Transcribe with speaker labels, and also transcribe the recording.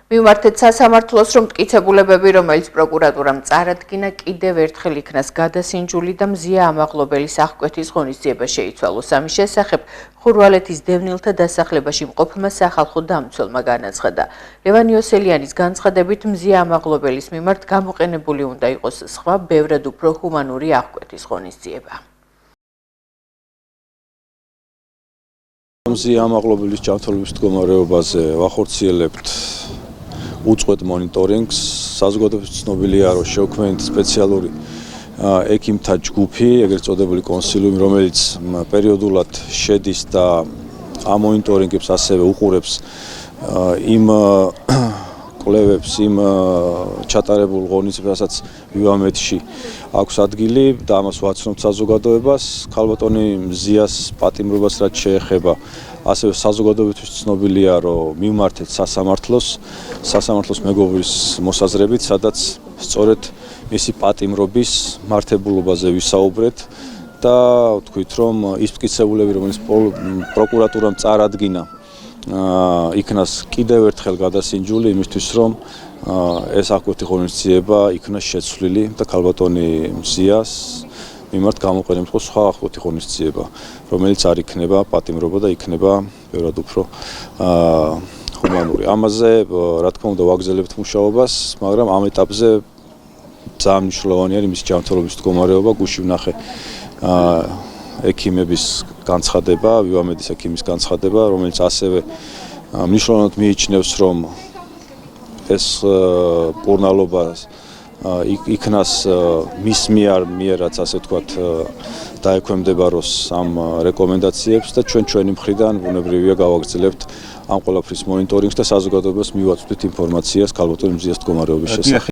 Speaker 1: მივმართეთ სასამართლოს, რომ მტკიცებულებები, რომელიც პროკურატურამ წარადგინა, კიდევ ერთხელ იქნას გადასინჯული და მზია ამაღლობელის აღკვეთის ღონისძიება შეიცვალოს. ამის შესახებ ხურვალეთის დევნილთა დასახლებაში მყოფმა სახალხო დამცველმა განაცხადა. ლევან იოსელიანის განცხადებით, მზია ამაღლობელის მიმართ გამოყენებული უნდა იყოს სხვა, ბევრად უფრო ჰუმანური აღკვეთის ღონისძიება.
Speaker 2: მზია ამაღლობელის ჯანმრთელობის მდგომარეობაზე ვახორციელებთ უწყვეტ მონიტორინგს. საზოგადოების ცნობილია, რომ შევქმნით სპეციალური ექიმთა ჯგუფი, ეგრეთ წოდებული კონსილიუმი, რომელიც პერიოდულად შედის და ამ მონიტორინგებს ასევე უყურებს იმ კვლევებს, იმ ჩატარებულ ღონისძიებებს, რასაც ვივამეთში აქვს ადგილი და ამას ვაცნობთ საზოგადოებას. ქალბატონი მზიას პატიმრობას რაც შეეხება, ასევე საზოგადოებისთვის ცნობილია, რომ მივმართეთ სასამართლოს მეგობრის მოსაზრებით, სადაც სწორედ მისი პატიმრობის მართებულობაზე ვისაუბრეთ და ვთქვით, რომ ის მტკიცებულები, რომელიც პროკურატურამ წარადგინა, იქნას კიდევ ერთხელ გადასინჯული იმისთვის, რომ ეს აღკვეთი ღონისძიება იქნას შეცვლილი და ქალბატონი მზიას მიმართ გამოყენებულ სხვა აღკვეთი ღონისძიება, რომელიც არ იქნება პატიმრობა და იქნება ბევრად უფრო ჰუმანური. ამაზე, რა თქმა უნდა, ვაგრძელებთ მუშაობას, მაგრამ ამ ეტაპზე ძალიან მნიშვნელოვანია მისი ჯანმრთელობის მდგომარეობა, გუშინ ვნახე ექიმების განცხადება, ვივამედის ექიმის განცხადება, რომელიც ასევე მნიშვნელოვნად მიიჩნევს, რომ ეს მკურნალობა იქნას მის მიერაც, ასე ვთქვათ, დაექვემდებაროს ამ რეკომენდაციებს და ჩვენი მხრიდან ბუნებრივია გავაგრძელებთ ამ ყველაფრის მონიტორინგს და საზოგადოებას მივაწვდით ინფორმაციას ქალბატონ მზიას მდგომარეობის შესახებ.